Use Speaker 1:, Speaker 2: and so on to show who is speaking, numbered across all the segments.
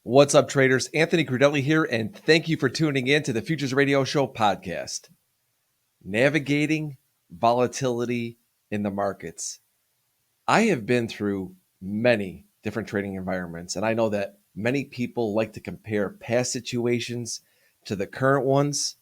Speaker 1: What's up, traders? Anthony Crudele here, and thank you for tuning in to the Futures Radio Show podcast. Navigating volatility in the markets. I have been through many different trading environments, and I know that many people like to compare past situations to the current ones,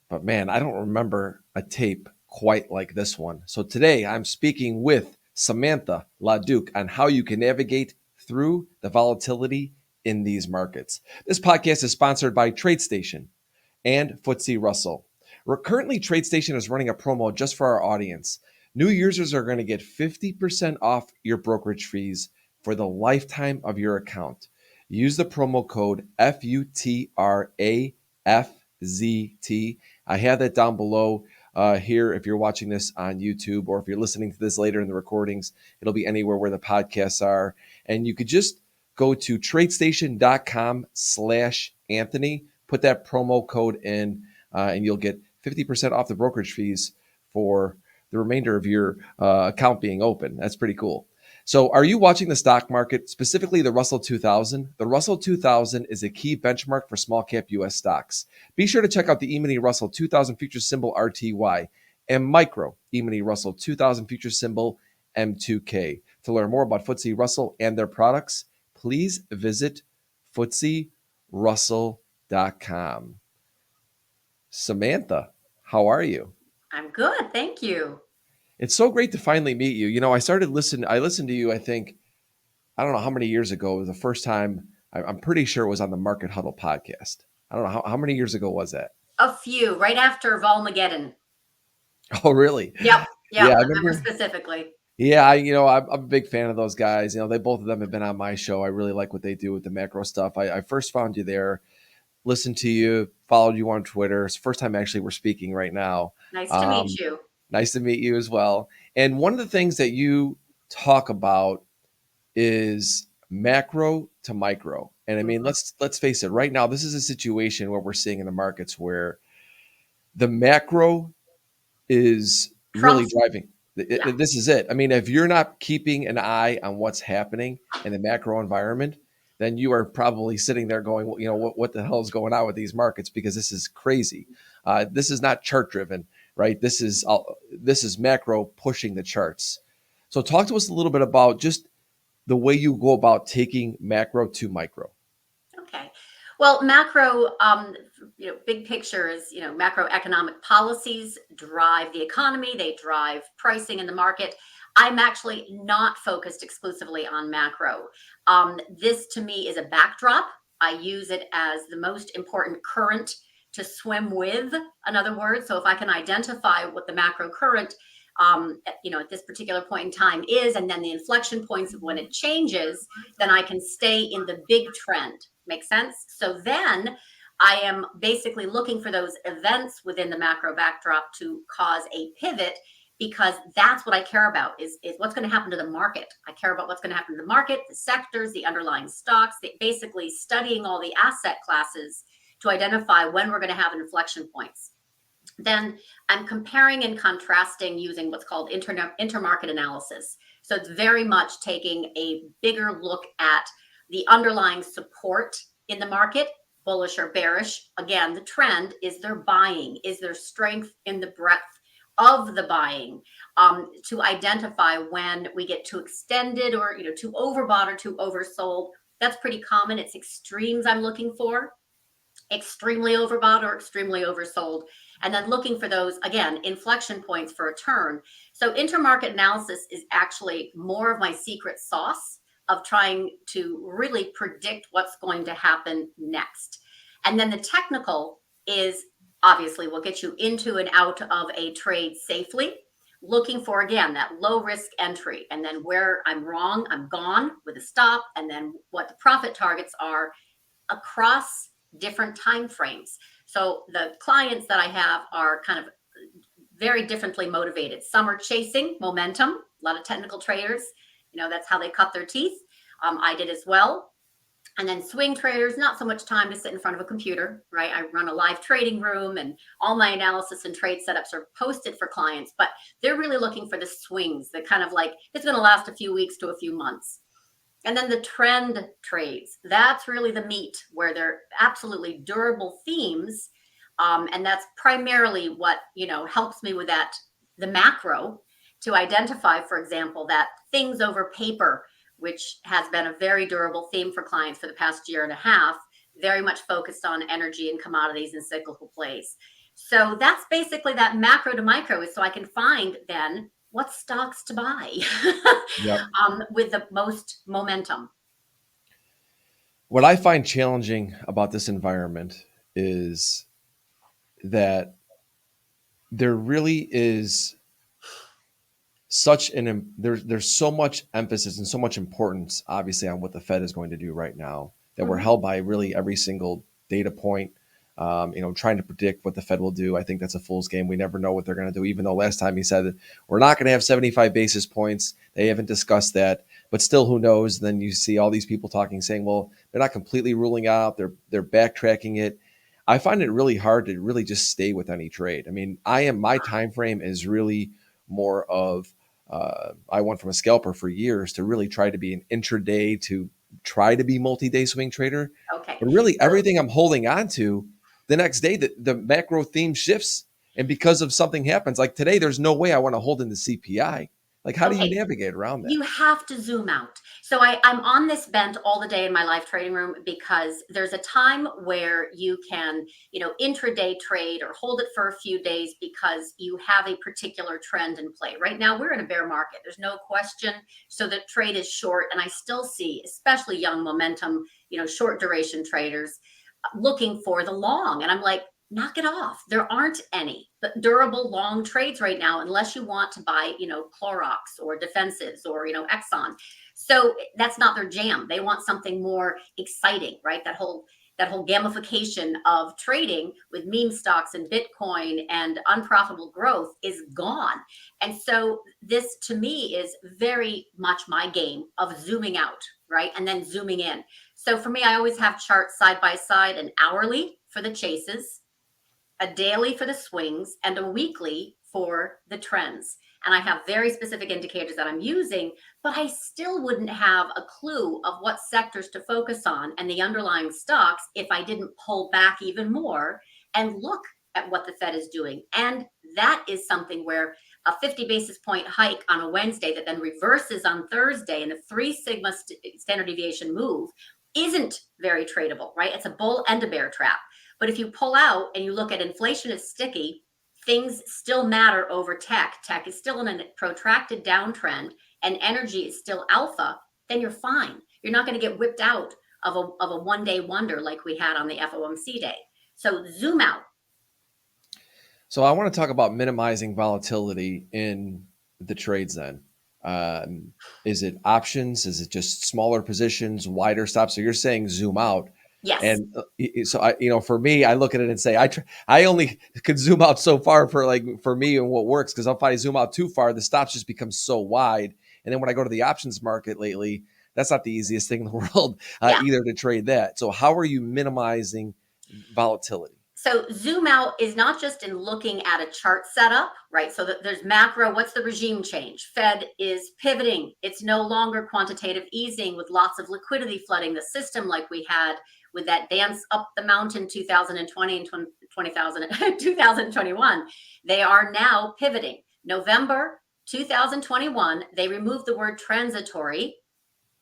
Speaker 1: but man, I don't remember a tape quite like this one. So today I'm speaking with Samantha LaDuc on how you can navigate through the volatility in these markets. This podcast is sponsored by TradeStation and FTSE Russell. Currently, TradeStation is running a promo just for our audience. New users are going to get 50% off your brokerage fees for the lifetime of your account. Use the promo code FUTRAFZT. I have that down below here if you're watching this on YouTube, or if you're listening to this later in the recordings, it'll be anywhere where the podcasts are. And you could just go to tradestation.com/Anthony, put that promo code in, and you'll get 50% off the brokerage fees for the remainder of your account being open. That's pretty cool. So are you watching the stock market, specifically the Russell 2000? The Russell 2000 is a key benchmark for small cap U.S. stocks. Be sure to check out the E-mini Russell 2000 future symbol RTY and micro E-mini Russell 2000 future symbol M2K. To learn more about FTSE Russell and their products, please visit FTSERussell.com. Samantha, how are you?
Speaker 2: I'm good, thank you.
Speaker 1: It's so great to finally meet you. You know, I listened to you, I think, I don't know how many years ago. It was the first time, I'm pretty sure it was on the Market Huddle podcast. I don't know, how many years ago was that?
Speaker 2: A few, right after Volmageddon.
Speaker 1: Oh, really?
Speaker 2: Yep,
Speaker 1: Yeah, I
Speaker 2: I remember
Speaker 1: remember.
Speaker 2: specifically.
Speaker 1: Yeah, I'm a big fan of those guys. You know, both of them have been on my show. I really like what they do with the macro stuff. I first found you there, listened to you, followed you on Twitter. It's the first time actually we're speaking right now.
Speaker 2: Nice to meet
Speaker 1: Um,
Speaker 2: you.
Speaker 1: Nice to meet you as well. And one of the things that you talk about is macro to micro. And I mean,
Speaker 2: Mhm.
Speaker 1: let's face it, right now, this is a situation where we're seeing in the markets where the macro is really
Speaker 2: Trump's,
Speaker 1: driving.
Speaker 2: yeah,
Speaker 1: This is it. I mean, if you're not keeping an eye on what's happening in the macro environment, then you are probably sitting there going, well, what the hell is going on with these markets? Because this is crazy. This is not chart driven, right? This is macro pushing the charts. So talk to us a little bit about just the way you go about taking macro to micro.
Speaker 2: okay. Well, macro, big picture is, macroeconomic policies drive the economy, they drive pricing in the market. I'm actually not focused exclusively on macro. This to me is a backdrop. I use it as the most important current to swim with, in other words. So if I can identify what the macro current, at this particular point in time is, and then the inflection points of when it changes, then I can stay in the big trend. Make sense? So then I am basically looking for those events within the macro backdrop to cause a pivot, because that's what I care about is what's going to happen to the market. I care about what's going to happen to the market, the sectors, the underlying stocks, basically studying all the asset classes to identify when we're going to have inflection points. Then I'm comparing and contrasting using what's called intermarket analysis. So it's very much taking a bigger look at the underlying support in the market, bullish or bearish. Again, the trend is there buying, is there strength in the breadth of the buying, to identify when we get too extended or too overbought or too oversold. That's pretty common. It's extremes I'm looking for, extremely overbought or extremely oversold, and then looking for those, again, inflection points for a turn. So intermarket analysis is actually more of my secret sauce of trying to really predict what's going to happen next. And then the technical is obviously will get you into and out of a trade safely, looking for, again, that low risk entry, and then where I'm wrong, I'm gone with a stop, and then what the profit targets are across different time frames. So the clients that I have are kind of very differently motivated. Some are chasing momentum, a lot of technical traders, that's how they cut their teeth. I did as well. And then swing traders, not so much time to sit in front of a computer, right? I run a live trading room, and all my analysis and trade setups are posted for clients, but they're really looking for the swings that kind of like, it's going to last a few weeks to a few months. And then the trend trades, that's really the meat where they're absolutely durable themes. And that's primarily what, helps me with that, the macro, to identify, for example, that things over paper, which has been a very durable theme for clients for the past year and a half, very much focused on energy and commodities and cyclical plays. So that's basically that macro to micro, is so I can find then what stocks to buy
Speaker 1: Yep.
Speaker 2: with the most momentum.
Speaker 1: What I find challenging about this environment is that there really is there's so much emphasis and so much importance, obviously, on what the Fed is going to do right now, that we're
Speaker 2: Mhm.
Speaker 1: held by really every single data point. Trying to predict what the Fed will do, I think that's a fool's game. We never know what they're going to do. Even though last time he said that we're not going to have 75 basis points, they haven't discussed that. But still, who knows? Then you see all these people talking, saying, "Well, they're not completely ruling out. They're backtracking it." I find it really hard to really just stay with any trade. I mean, my time frame is really more of I went from a scalper for years to really try to be an intraday to try to be multi-day swing trader.
Speaker 2: Okay.
Speaker 1: But really,
Speaker 2: So,
Speaker 1: everything I'm holding on to, the next day, the macro theme shifts, and because of something happens, like today, there's no way I want to hold in the CPI. Like, how do you
Speaker 2: okay,
Speaker 1: navigate around that?
Speaker 2: you have to zoom out. So I'm on this bent all the day in my live trading room, because there's a time where you can, intraday trade or hold it for a few days because you have a particular trend in play. Right now, we're in a bear market. There's no question. So the trade is short, and I still see, especially young momentum, short duration traders looking for the long. And I'm like, knock it off. There aren't any durable long trades right now, unless you want to buy, Clorox or Defensives or, Exxon. So that's not their jam. They want something more exciting, right? That whole gamification of trading with meme stocks and Bitcoin and unprofitable growth is gone. And so this to me is very much my game of zooming out, right? And then zooming in. So for me, I always have charts side by side, an hourly for the chases, a daily for the swings, and a weekly for the trends. And I have very specific indicators that I'm using, but I still wouldn't have a clue of what sectors to focus on and the underlying stocks if I didn't pull back even more and look at what the Fed is doing. And that is something where a 50 basis point hike on a Wednesday that then reverses on Thursday in a 3 sigma standard deviation move isn't very tradable, right? It's a bull and a bear trap. But if you pull out and you look at inflation is sticky, things still matter over tech. Tech is still in a protracted downtrend, and energy is still alpha, then you're fine. You're not going to get whipped out of a 1 day wonder like we had on the FOMC day. So zoom out.
Speaker 1: So I want to talk about minimizing volatility in the trades then. Is it options? Is it just smaller positions, wider stops? So you're saying zoom out.
Speaker 2: Yes.
Speaker 1: And so for me, I look at it and say, I only could zoom out so far for me and what works. Cause if I zoom out too far, the stops just become so wide. And then when I go to the options market lately, that's not the easiest thing in the world
Speaker 2: Yeah.
Speaker 1: either to trade that. So how are you minimizing volatility?
Speaker 2: So zoom out is not just in looking at a chart setup, right? So that there's macro. What's the regime change? Fed is pivoting. It's no longer quantitative easing with lots of liquidity flooding the system like we had with that dance up the mountain 2020 and 2021. They are now pivoting. November 2021, they removed the word transitory,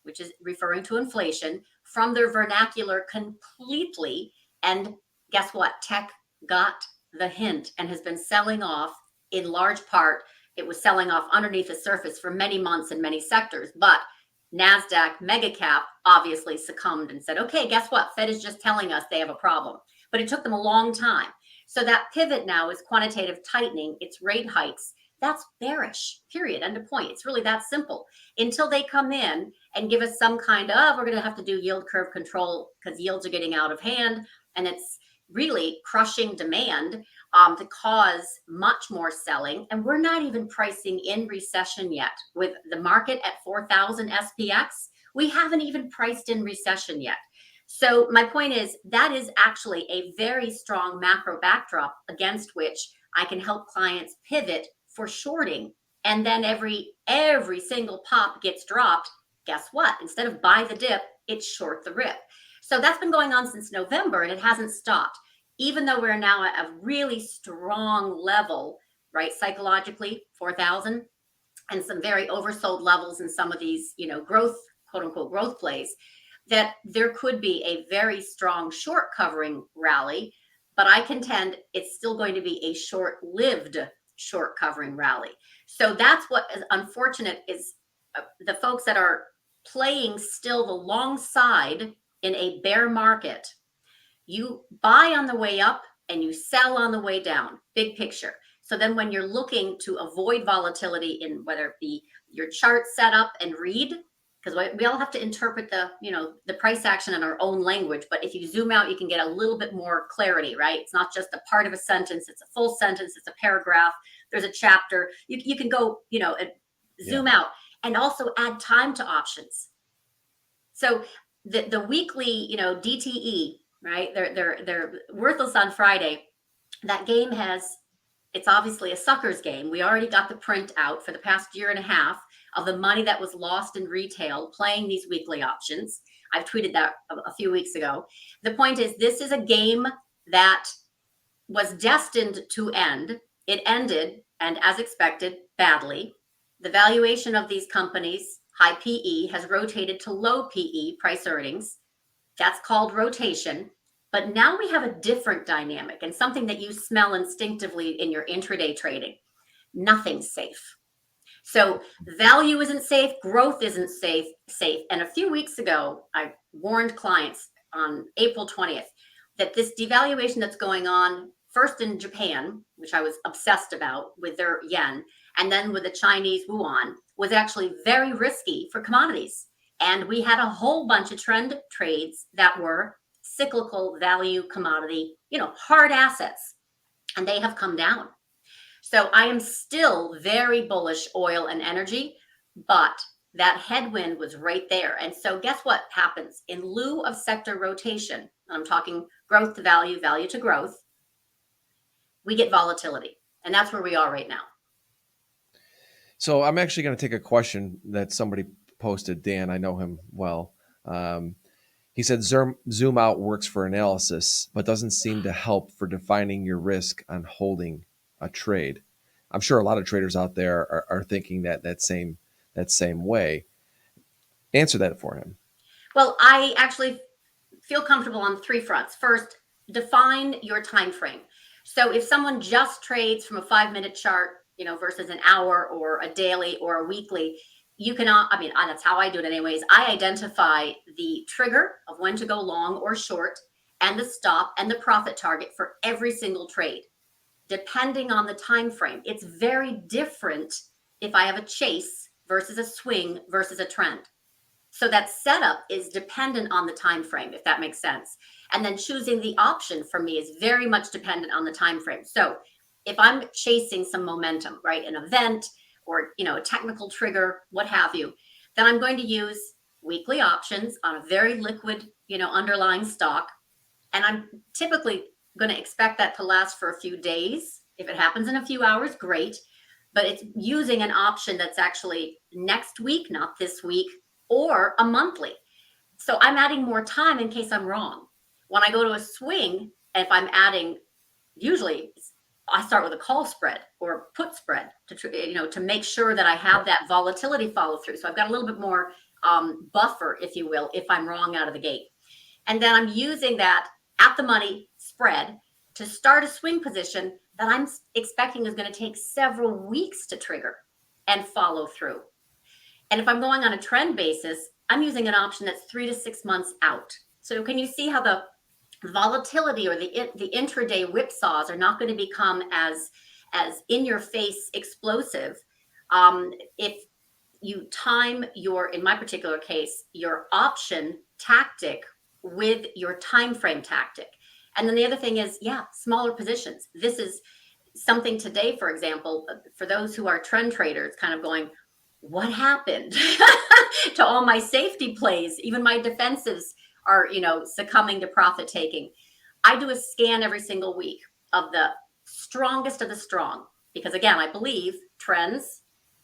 Speaker 2: which is referring to inflation, from their vernacular completely. And guess what? Tech got the hint and has been selling off in large part. It was selling off underneath the surface for many months in many sectors. But NASDAQ mega cap obviously succumbed and said, okay, guess what? Fed is just telling us they have a problem. But it took them a long time. So that pivot now is quantitative tightening, it's rate hikes. That's bearish, period. End of point. It's really that simple. Until they come in and give us some kind of, we're going to have to do yield curve control because yields are getting out of hand, and it's really crushing demand to cause much more selling. And we're not even pricing in recession yet. With the market at 4,000 SPX, we haven't even priced in recession yet. So my point is that is actually a very strong macro backdrop against which I can help clients pivot for shorting. And then every single pop gets dropped, guess what? Instead of buy the dip, it's short the rip. So that's been going on since November, and it hasn't stopped. Even though we're now at a really strong level, right, psychologically, 4,000, and some very oversold levels in some of these, growth, quote unquote, growth plays, that there could be a very strong short covering rally, but I contend it's still going to be a short-lived short covering rally. So that's what is unfortunate is the folks that are playing still the long side in a bear market. You buy on the way up and you sell on the way down, big picture. So then when you're looking to avoid volatility in whether it be your chart setup and read, because we all have to interpret the price action in our own language. But if you zoom out, you can get a little bit more clarity, right? It's not just a part of a sentence, it's a full sentence, it's a paragraph, there's a chapter. You can go, zoom out and also add time to options. So the weekly, DTE, right? They're worthless on Friday. That game it's obviously a sucker's game. We already got the print out for the past year and a half of the money that was lost in retail playing these weekly options. I've tweeted that a few weeks ago. The point is, this is a game that was destined to end. It ended, and as expected, badly. The valuation of these companies, high PE, has rotated to low PE, price earnings. That's called rotation. But now we have a different dynamic and something that you smell instinctively in your intraday trading. Nothing's safe. So value isn't safe, growth isn't safe. And a few weeks ago, I warned clients on April 20th that this devaluation that's going on, first in Japan, which I was obsessed about with their yen, and then with the Chinese yuan, was actually very risky for commodities. And we had a whole bunch of trend trades that were cyclical value commodity, hard assets, and they have come down. So I am still very bullish oil and energy, but that headwind was right there. And so guess what happens? In lieu of sector rotation, I'm talking growth to value, value to growth, we get volatility. And that's where we are right now.
Speaker 1: So I'm actually going to take a question that somebody posted. Dan, I know him well. He said zoom out works for analysis, but doesn't seem to help for defining your risk on holding a trade. I'm sure a lot of traders out there are thinking that same way. Answer that for him.
Speaker 2: Well, I actually feel comfortable on 3 fronts. First, define your time frame. So if someone just trades from a 5-minute chart, versus an hour or a daily or a weekly, you can, that's how I do it anyways. I identify the trigger of when to go long or short and the stop and the profit target for every single trade, depending on the time frame. It's very different if I have a chase versus a swing versus a trend. So that setup is dependent on the time frame, if that makes sense. And then choosing the option for me is very much dependent on the time frame. So if I'm chasing some momentum, right, an event or a technical trigger, what have you, then I'm going to use weekly options on a very liquid, underlying stock. And I'm typically going to expect that to last for a few days. If it happens in a few hours, great. But it's using an option that's actually next week, not this week, or a monthly. So I'm adding more time in case I'm wrong. When I go to a swing, if I'm adding, usually I start with a call spread or put spread to make sure that I have that volatility follow through. So I've got a little bit more buffer, if you will, if I'm wrong out of the gate. And then I'm using that at the money spread to start a swing position that I'm expecting is going to take several weeks to trigger and follow through. And if I'm going on a trend basis, I'm using an option that's 3 to 6 months out. So can you see how the volatility or the intraday whipsaws are not going to become as in your face explosive if you time in my particular case, your option tactic with your time frame tactic. And then the other thing is, smaller positions. This is something today, for example, for those who are trend traders kind of going, what happened to all my safety plays? Even my defensives are, succumbing to profit taking. I do a scan every single week of the strongest of the strong, because again, I believe trends,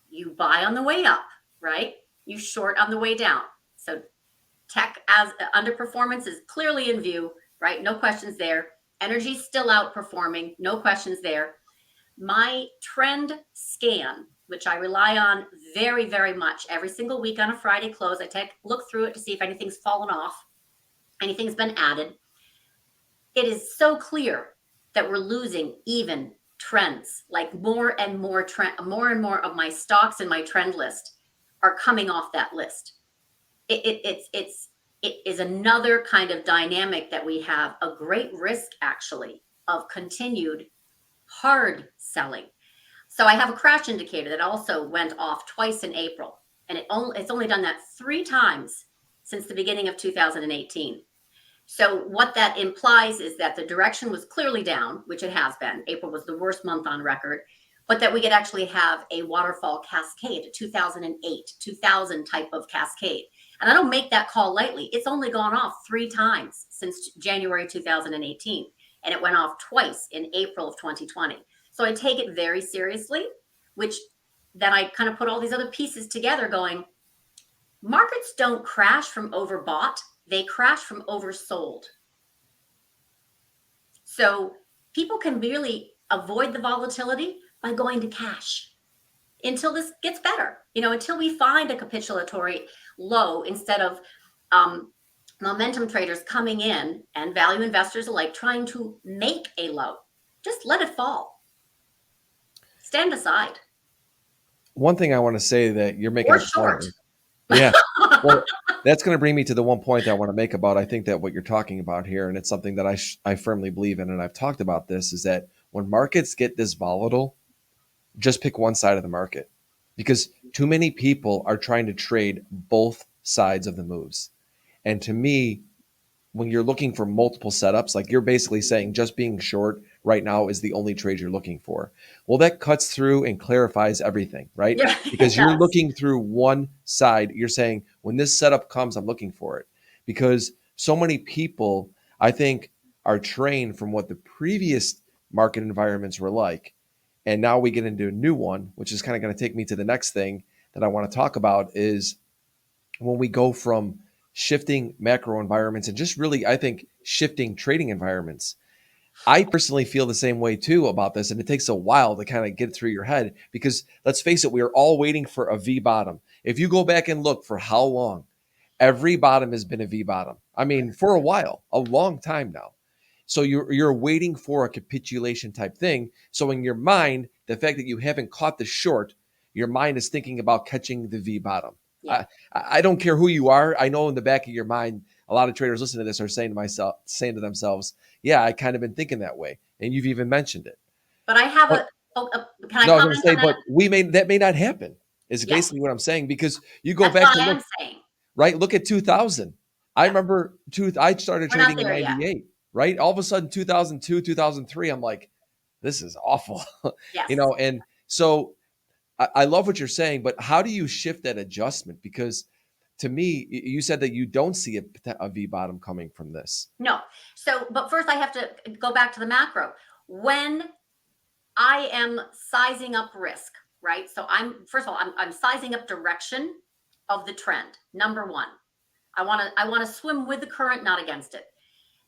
Speaker 2: you buy on the way up, right? you short on the way down. So tech as underperformance is clearly in view, right? No questions there. Energy's still outperforming, no questions there. My trend scan, which I rely on very, very much every single week on a Friday close, I look through it to see if anything's fallen off, anything's been added. It is so clear that we're losing even trends, like more and more of my stocks in my trend list are coming off that list. It is another kind of dynamic that we have a great risk actually of continued hard selling. So I have a crash indicator that also went off twice in April, and it's only done that 3 times since the beginning of 2018. So what that implies is that the direction was clearly down, which it has been. April was the worst month on record, but that we could actually have a waterfall cascade, a 2008, 2000 type of cascade. And I don't make that call lightly. It's only gone off 3 times since January 2018, and it went off twice in April of 2020. So I take it very seriously, which then I kind of put all these other pieces together going, markets don't crash from overbought. They crash from oversold. So people can really avoid the volatility by going to cash until this gets better, until we find a capitulatory low instead of momentum traders coming in and value investors alike trying to make a low. Just let it fall. Stand aside.
Speaker 1: One thing I want to say that you're making
Speaker 2: Or
Speaker 1: a
Speaker 2: short.
Speaker 1: point. Yeah. Well, that's going to bring me to the one point that I want to make about, I think that what you're talking about here, and it's something that I firmly believe in, and I've talked about this, is that when markets get this volatile, just pick one side of the market, because too many people are trying to trade both sides of the moves. And to me, when you're looking for multiple setups, like you're basically saying just being short right now is the only trade you're looking for. Well, that cuts through and clarifies everything, right?
Speaker 2: Yeah,
Speaker 1: Because you're looking through one side. You're saying, when this setup comes, I'm looking for it. Because so many people, I think, are trained from what the previous market environments were like. And now we get into a new one, which is kind of going to take me to the next thing that I want to talk about, is when we go from shifting macro environments and just really, I think, shifting trading environments. I personally feel the same way too about this, and it takes a while to kind of get through your head because let's face it, we are all waiting for a V bottom. If you go back and look for how long, every bottom has been a V bottom. I mean, for a while, a long time now. So you're waiting for a capitulation type thing. So in your mind, the fact that you haven't caught the short, your mind is thinking about catching the V bottom.
Speaker 2: Yeah.
Speaker 1: I don't care who you are. I know in the back of your mind, a lot of traders listening to this are saying to themselves, yeah, I kind of been thinking that way. And you've even mentioned it.
Speaker 2: But I have
Speaker 1: But,
Speaker 2: can I
Speaker 1: no, I was going to
Speaker 2: comment
Speaker 1: say,
Speaker 2: on that?
Speaker 1: but that may not happen is
Speaker 2: Yes.
Speaker 1: basically what I'm saying, because you go
Speaker 2: That's
Speaker 1: back
Speaker 2: what
Speaker 1: to
Speaker 2: I
Speaker 1: look,
Speaker 2: am saying.
Speaker 1: right? Look at 2000. I
Speaker 2: Yeah.
Speaker 1: remember I started
Speaker 2: We're not
Speaker 1: trading in
Speaker 2: there yet.
Speaker 1: 98, right? All of a sudden, 2002, 2003, I'm like, this is awful,
Speaker 2: Yes.
Speaker 1: and so I love what you're saying, but how do you shift that adjustment? Because to me, you said that you don't see a V bottom coming from this.
Speaker 2: No. So, but first I have to go back to the macro. When I am sizing up risk, right? So first of all, I'm sizing up direction of the trend. Number one, I want to swim with the current, not against it.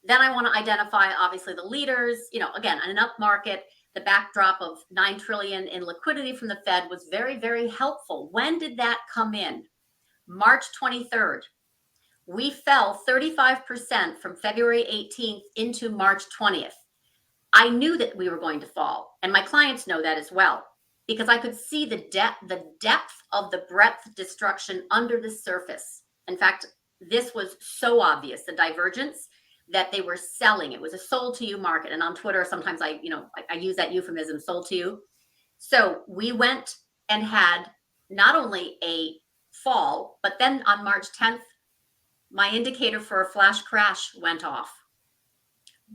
Speaker 2: Then I want to identify obviously the leaders. Again, in an up market, the backdrop of 9 trillion in liquidity from the Fed was very, very helpful. When did that come in? March 23rd. We fell 35% from February 18th into March 20th. I knew that we were going to fall, and my clients know that as well, because I could see the depth of the breadth destruction under the surface. In fact, this was so obvious, the divergence, that they were selling. It was a sold to you market. And on Twitter, sometimes I use that euphemism, sold to you. So we went and had not only a fall, but then on March 10th, my indicator for a flash crash went off.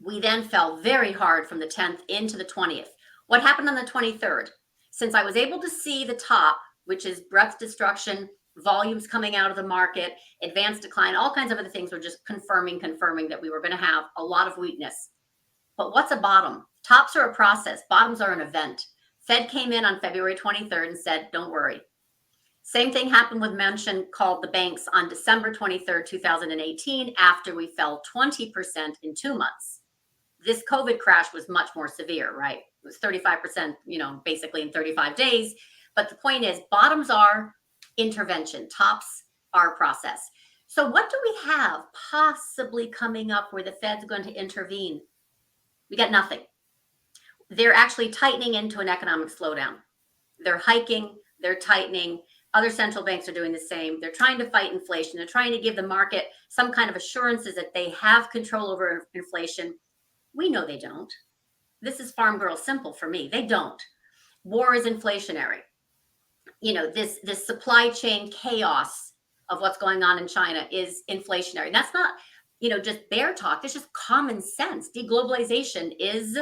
Speaker 2: We then fell very hard from the 10th into the 20th. What happened on the 23rd? Since I was able to see the top, which is breadth destruction, volumes coming out of the market, advanced decline, all kinds of other things were just confirming that we were going to have a lot of weakness. But what's a bottom? Tops are a process. Bottoms are an event. Fed came in on February 23rd and said, don't worry. Same thing happened with Manchin called the banks on December 23rd, 2018, after we fell 20% in 2 months. This COVID crash was much more severe, right? It was 35%, basically in 35 days. But the point is, bottoms are intervention, tops are process. So what do we have possibly coming up where the Fed's going to intervene? We got nothing. They're actually tightening into an economic slowdown. They're hiking, they're tightening. Other central banks are doing the same. They're trying to fight inflation. They're trying to give the market some kind of assurances that they have control over inflation. We know they don't. This is farm girl simple for me. They don't. War is inflationary. This supply chain chaos of what's going on in China is inflationary. That's not, just bear talk. It's just common sense. Deglobalization is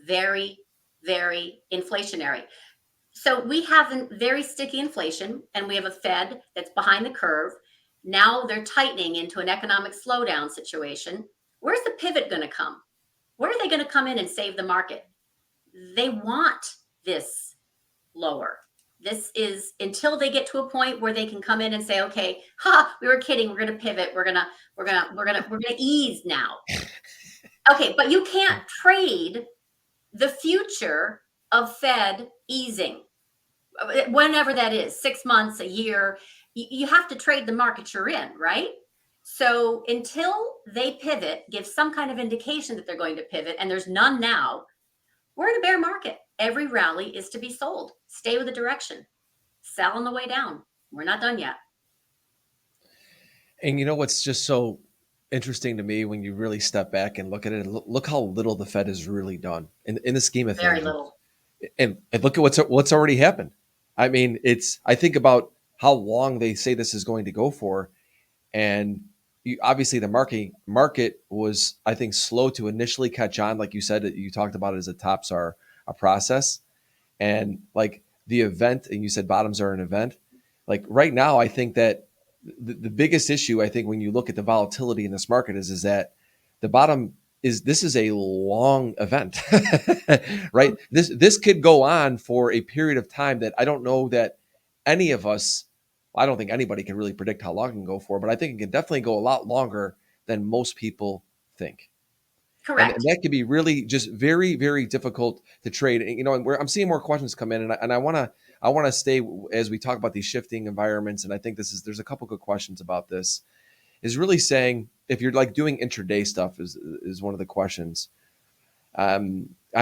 Speaker 2: very, very inflationary. So we have very sticky inflation, and we have a Fed that's behind the curve. Now they're tightening into an economic slowdown situation. Where's the pivot going to come? Where are they going to come in and save the market? They want this lower. This is until they get to a point where they can come in and say, okay, we were kidding. We're going to pivot. We're going to ease now. Okay. But you can't trade the future of Fed easing, whenever that is, 6 months, a year. You have to trade the market you're in, right? So until they pivot, give some kind of indication that they're going to pivot, and there's none now, we're in a bear market. Every rally is to be sold. Stay with the direction. Sell on the way down. We're not done yet.
Speaker 1: And what's just so interesting to me when you really step back and look at it, and look how little the Fed has really done in the scheme of things.
Speaker 2: Very little.
Speaker 1: And look at what's already happened. I mean, I think about how long they say this is going to go for, and obviously the market was, I think, slow to initially catch on. Like you said, you talked about it as the tops are a process, and like the event, and you said bottoms are an event. Like right now, I think that the biggest issue, I think, when you look at the volatility in this market is that the bottom this is a long event, right? This could go on for a period of time that I don't know that any of us, I don't think anybody can really predict how long it can go for, but I think it can definitely go a lot longer than most people think.
Speaker 2: Correct.
Speaker 1: And that could be really just very, very difficult to trade. And, I'm seeing more questions come in, and I want to stay as we talk about these shifting environments. And I think there's a couple good questions about this. Is really saying, if you're like doing intraday stuff is one of the questions. I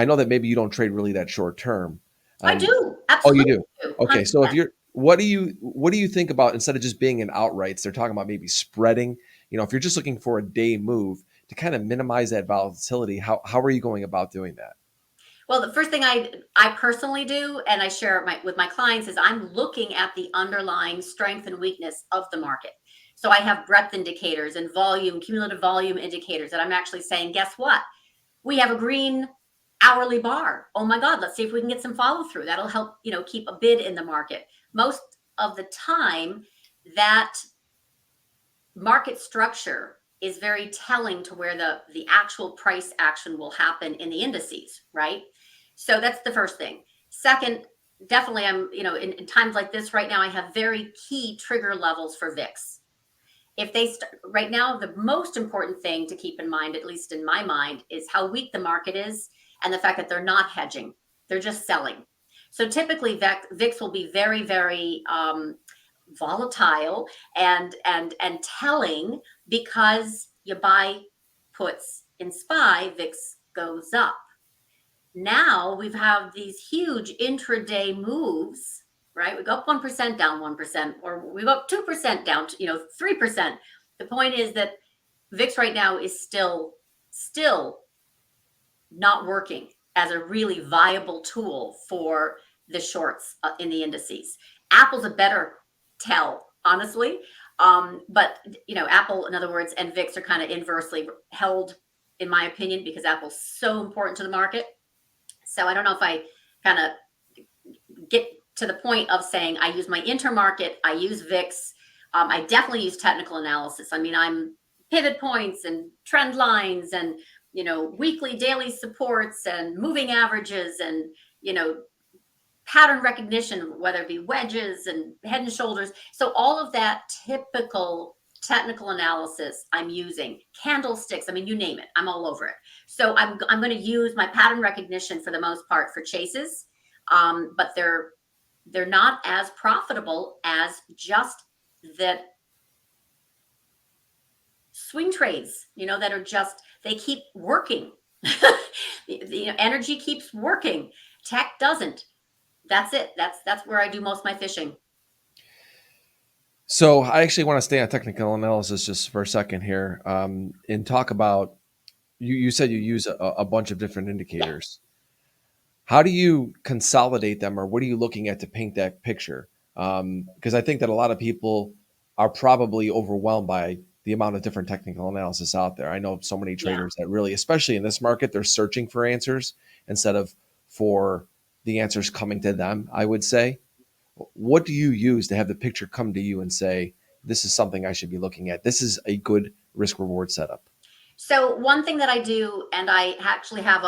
Speaker 1: know that maybe you don't trade really that short term.
Speaker 2: I do.
Speaker 1: Oh,
Speaker 2: Absolutely.
Speaker 1: you do. Okay. So what do you think about, instead of just being in outrights, they're talking about maybe spreading, if you're just looking for a day move to kind of minimize that volatility, how are you going about doing that?
Speaker 2: Well, the first thing I personally do, and I share with my clients, is I'm looking at the underlying strength and weakness of the market. So I have breadth indicators and cumulative volume indicators that I'm actually saying, guess what? We have a green hourly bar. Oh my God, let's see if we can get some follow through. That'll help, keep a bid in the market. Most of the time, that market structure is very telling to where the actual price action will happen in the indices, right? So that's the first thing. Second, definitely I'm, in times like this right now, I have very key trigger levels for VIX. If they right now, the most important thing to keep in mind, at least in my mind, is how weak the market is and the fact that they're not hedging. They're just selling. So typically VIX will be very, very volatile and telling, because you buy puts in SPY, VIX goes up. Now we've had these huge intraday moves, right? We go up 1%, down 1%, or we go up 2%, down 3%. The point is that VIX right now is still not working as a really viable tool for the shorts in the indices. Apple's a better tell, honestly. But Apple, in other words, and VIX are kind of inversely held, in my opinion, because Apple's so important to the market. So I don't know if I kind of get to the point of saying I use my intermarket, I use VIX. I definitely use technical analysis. I mean, I'm pivot points and trend lines and, weekly, daily supports and moving averages and, pattern recognition, whether it be wedges and head and shoulders. So all of that typical technical analysis I'm using, candlesticks, I mean, you name it, I'm all over it. So I'm going to use my pattern recognition for the most part for chases, but they're not as profitable as just that swing trades, that are just, they keep working. The energy keeps working. Tech doesn't. That's it. That's where I do most of my fishing.
Speaker 1: So I actually want to stay on technical analysis just for a second here, and talk about, you said you use a bunch of different indicators. How do you consolidate them, or what are you looking at to paint that picture? Because I think that a lot of people are probably overwhelmed by the amount of different technical analysis out there. I know so many
Speaker 2: Yeah.
Speaker 1: traders that really, especially in this market, they're searching for answers instead of for the answers coming to them, I would say. What do you use to have the picture come to you and say, this is something I should be looking at? This is a good risk reward setup.
Speaker 2: So one thing that I do, and I actually have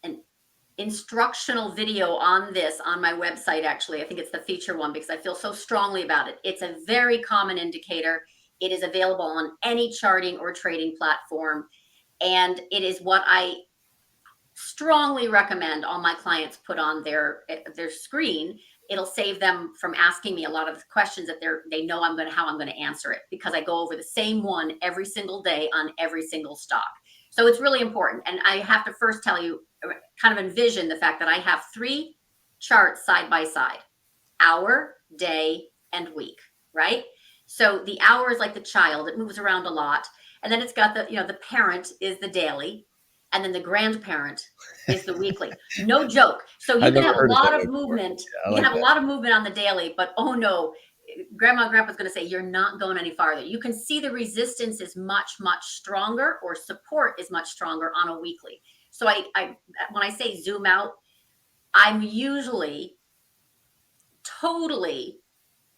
Speaker 2: an instructional video on this on my website. Actually, I think it's the feature one because I feel so strongly about it. It's a very common indicator. It is available on any charting or trading platform, and it is what I strongly recommend all my clients put on their screen. It'll save them from asking me a lot of the questions that they know how I'm going to answer it, because I go over the same one every single day on every single stock. So it's really important. And I have to first tell you, kind of envision the fact that I have 3 charts side by side: hour, day, and week, right? So the hour is like the child, it moves around a lot. And then it's got the parent is the daily, and then the grandparent is the weekly. No joke. So
Speaker 1: I
Speaker 2: you can
Speaker 1: never
Speaker 2: have a
Speaker 1: heard of that
Speaker 2: lot
Speaker 1: way
Speaker 2: of
Speaker 1: before.
Speaker 2: movement.
Speaker 1: Yeah, I
Speaker 2: You can
Speaker 1: like
Speaker 2: have a
Speaker 1: that.
Speaker 2: lot of movement on the daily, but oh no, grandma and grandpa's going to say you're not going any farther. You can see the resistance is much, much stronger, or support is much stronger on a weekly. So I when I say zoom out, I'm usually totally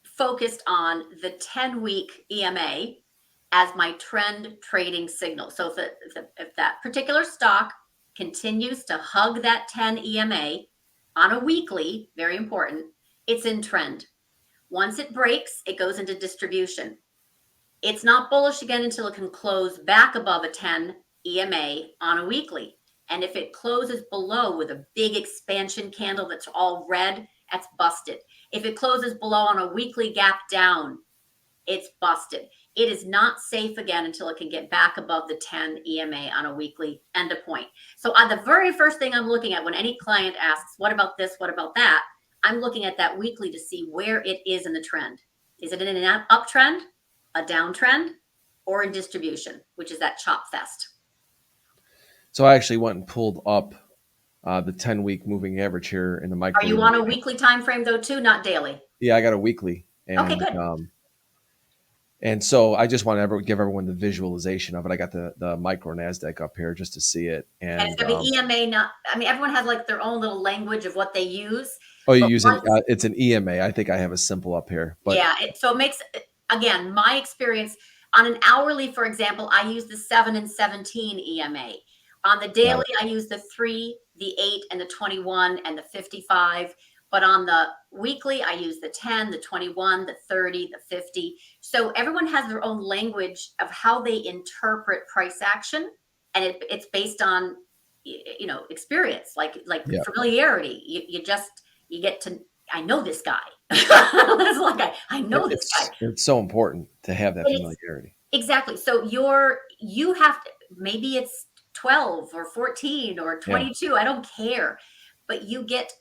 Speaker 2: focused on the 10-week EMA as my trend trading signal. So if that particular stock continues to hug that 10 EMA on a weekly, very important, it's in trend. Once it breaks, it goes into distribution. It's not bullish again until it can close back above a 10 EMA on a weekly. And if it closes below with a big expansion candle that's all red, that's busted. If it closes below on a weekly gap down, it's busted. It is not safe again until it can get back above the 10 EMA on a weekly, end of point. So the very first thing I'm looking at when any client asks, what about this, what about that? I'm looking at that weekly to see where it is in the trend. Is it in an uptrend, a downtrend, or in distribution, which is that chop fest?
Speaker 1: So I actually went and pulled up the 10-week moving average here in the
Speaker 2: Are
Speaker 1: micro
Speaker 2: you
Speaker 1: lead.
Speaker 2: on a weekly time frame though too, not daily?
Speaker 1: Yeah, I got a weekly,
Speaker 2: Okay, good.
Speaker 1: and so I just want to give everyone the visualization of it. I got the micro Nasdaq up here just to see it,
Speaker 2: And it's
Speaker 1: and
Speaker 2: going to be EMA, not, I mean, everyone has like their own little language of what they use.
Speaker 1: oh, you
Speaker 2: But
Speaker 1: use
Speaker 2: once
Speaker 1: it's an EMA. I think I have a simple up here, but
Speaker 2: Yeah, so it makes, again, my experience on an hourly, for example, I use the 7 and 17 EMA. On the
Speaker 1: got
Speaker 2: daily,
Speaker 1: it.
Speaker 2: I use the 3, the 8, and the 21 and the 55. But on the weekly, I use the 10, the 21, the 30, the 50. So everyone has their own language of how they interpret price action, and it's based on experience, like
Speaker 1: Yeah,
Speaker 2: familiarity. You get to, I know this guy. That's like I know this guy.
Speaker 1: it's so important to have that
Speaker 2: But it's
Speaker 1: familiarity.
Speaker 2: exactly. So you have to, maybe it's 12 or 14 or
Speaker 1: Yeah,
Speaker 2: 22, I don't care. But you get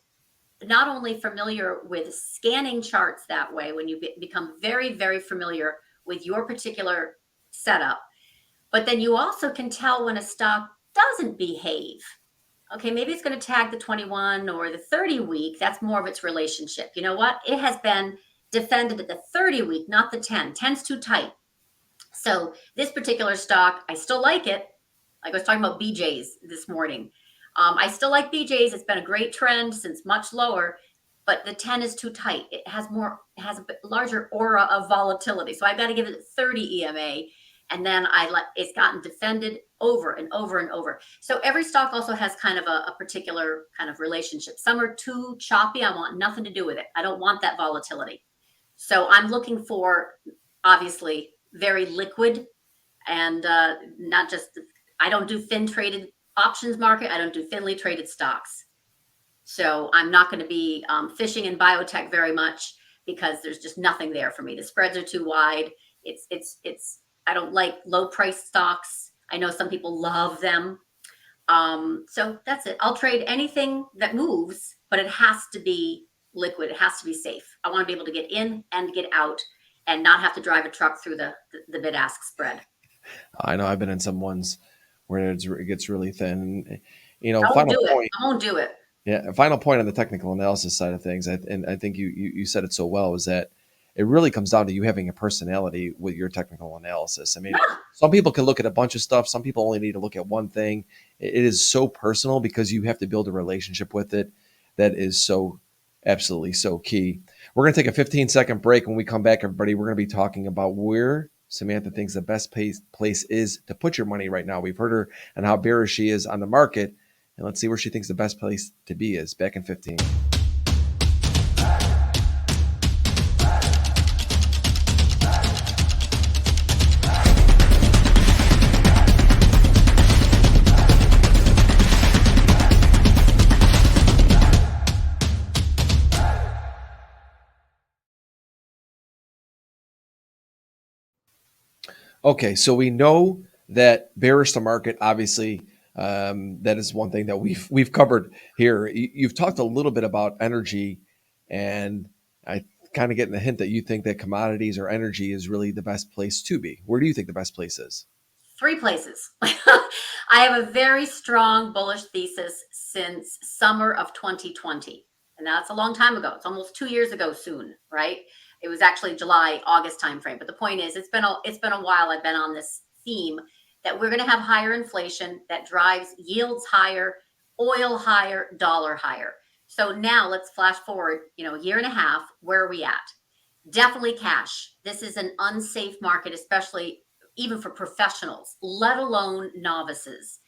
Speaker 2: not only familiar with scanning charts that way when you become very, very familiar with your particular setup, but then you also can tell when a stock doesn't behave. Okay, maybe it's going to tag the 21 or the 30 week. That's more of its relationship. You know what? It has been defended at the 30 week, not the 10. 10's too tight. So this particular stock, I still like it. Like I was talking about BJ's this morning. I still like BJ's. It's been a great trend since much lower, but the 10 is too tight. It has a larger aura of volatility. So I've got to give it 30 EMA And then it's gotten defended over and over and over. So every stock also has kind of a particular kind of relationship. Some are too choppy. I want nothing to do with it. I don't want that volatility. So I'm looking for, obviously, very liquid and not just, I don't do thin traded options market. I don't do thinly traded stocks. So I'm not going to be fishing in biotech very much because there's just nothing there for me. The spreads are too wide. I don't like low price stocks. I know some people love them. So that's it. I'll trade anything that moves, but it has to be liquid. It has to be safe. I want to be able to get in and get out and not have to drive a truck through the bid-ask spread.
Speaker 1: I know I've been in some ones where it gets really thin.
Speaker 2: I won't do it.
Speaker 1: Yeah, a final point on the technical analysis side of things, and I think you said it so well, is that it really comes down to you having a personality with your technical analysis. I mean, some people can look at a bunch of stuff. Some people only need to look at one thing. It is so personal because you have to build a relationship with it that is so absolutely so key. We're going to take a 15-second break. When we come back, everybody, we're going to be talking about where Samantha thinks the best place is to put your money right now. We've heard her and how bearish she is on the market. And let's see where she thinks the best place to be is. Back in 15. Okay, so we know that bearish the market, obviously, that is one thing that we've covered here. You've talked a little bit about energy, and I kind of getting the hint that you think that commodities or energy is really the best place to be. Where do you think the best place is?
Speaker 2: 3 places. I have a very strong bullish thesis since summer of 2020. And that's a long time ago. It's almost 2 years ago soon, right? It was actually July, August timeframe. But the point is, it's been a while I've been on this theme that we're going to have higher inflation that drives yields higher, oil higher, dollar higher. So now let's flash forward, a year and a half. Where are we at? Definitely cash. This is an unsafe market, especially even for professionals, let alone novices.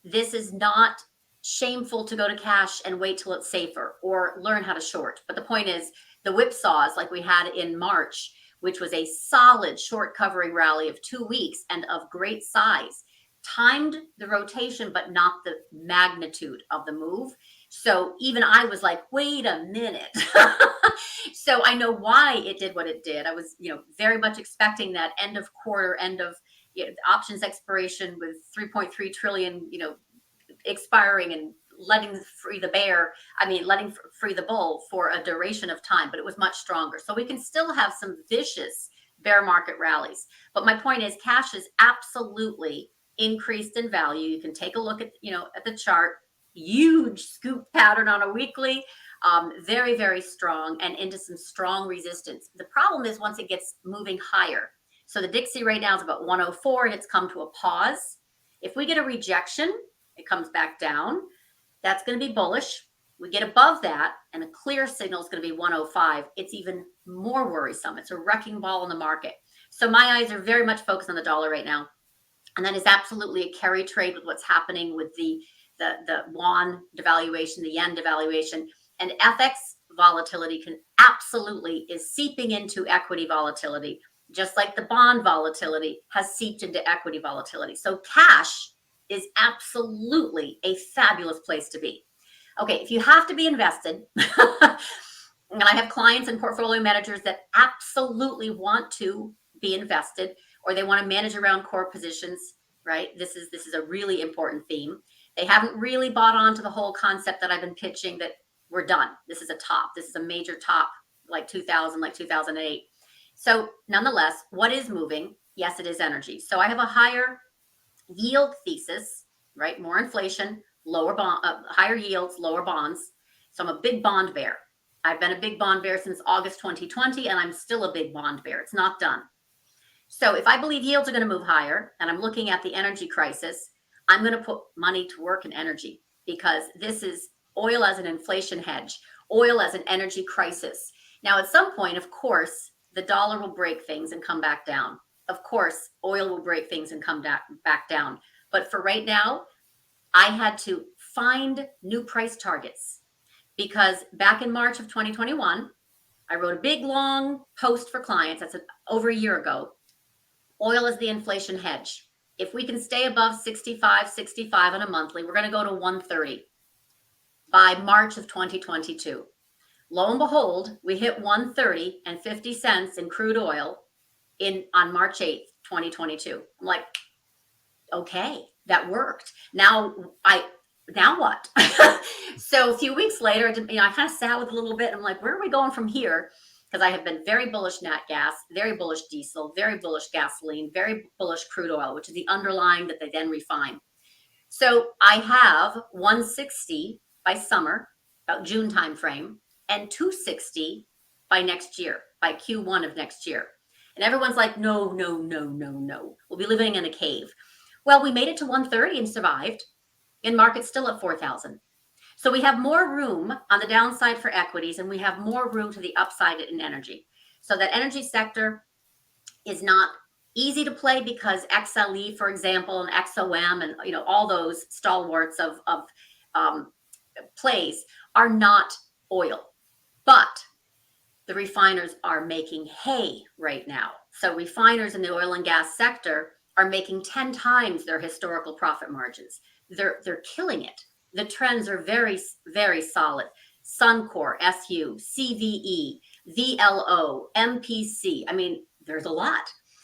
Speaker 2: This is not shameful to go to cash and wait till it's safer or learn how to short. But the point is, the whipsaws like we had in March, which was a solid short covering rally of 2 weeks and of great size, timed the rotation, but not the magnitude of the move. So even I was like, wait a minute. So I know why it did what it did. I was, very much expecting that end of quarter, options expiration with 3.3 trillion, expiring and letting free the bull for a duration of time, but it was much stronger. So we can still have some vicious bear market rallies. But my point is, cash is absolutely increased in value. You can take a look at, at the chart, huge scoop pattern on a weekly, very, very strong and into some strong resistance. The problem is once it gets moving higher. So the Dixie right now is about 104 and it's come to a pause. If we get a rejection, it comes back down. That's going to be bullish. We get above that and a clear signal is going to be 105. It's even more worrisome. It's a wrecking ball in the market. So my eyes are very much focused on the dollar right now. And that is absolutely a carry trade with what's happening with the yuan devaluation, the yen devaluation, and FX volatility is seeping into equity volatility, just like the bond volatility has seeped into equity volatility. So cash is absolutely a fabulous place to be. Okay, if you have to be invested, and I have clients and portfolio managers that absolutely want to be invested, or they want to manage around core positions, right? This is a really important theme. They haven't really bought onto the whole concept that I've been pitching that we're done. This is a major top, like 2000, like 2008. So nonetheless, what is moving? Yes, it is energy. So I have a higher yield thesis, right? More inflation, higher yields, lower bonds. So I'm a big bond bear. I've been a big bond bear since August 2020, and I'm still a big bond bear. It's not done. So if I believe yields are going to move higher, and I'm looking at the energy crisis, I'm going to put money to work in energy because this is oil as an inflation hedge, oil as an energy crisis. Now, at some point, of course, the dollar will break things and come back down. of course, oil will break things and come back down. But for right now, I had to find new price targets because back in March of 2021, I wrote a big long post for clients. That's over a year ago. Oil is the inflation hedge. If we can stay above 65 on a monthly, we're going to go to 130 by March of 2022. Lo and behold, we hit 130 and 50 cents in crude oil on March 8th, 2022. I'm like, okay, that worked. Now what? So a few weeks later, I kind of sat with a little bit. I'm like, where are we going from here? Because I have been very bullish nat gas, very bullish diesel, very bullish gasoline, very bullish crude oil, which is the underlying that they then refine. So I have 160 by summer, about June timeframe, and 260 by next year, by Q1 of next year. And everyone's like, no, no, no, no, no. We'll be living in a cave. Well, we made it to 130 and survived, and market's still at 4,000. So we have more room on the downside for equities, and we have more room to the upside in energy. So that energy sector is not easy to play because XLE, for example, and XOM, and all those stalwarts of plays are not oil, but the refiners are making hay right now. So refiners in the oil and gas sector are making 10 times their historical profit margins. They're killing it. The trends are very, very solid. Suncor, SU, CVE, VLO, MPC. I mean, there's a lot.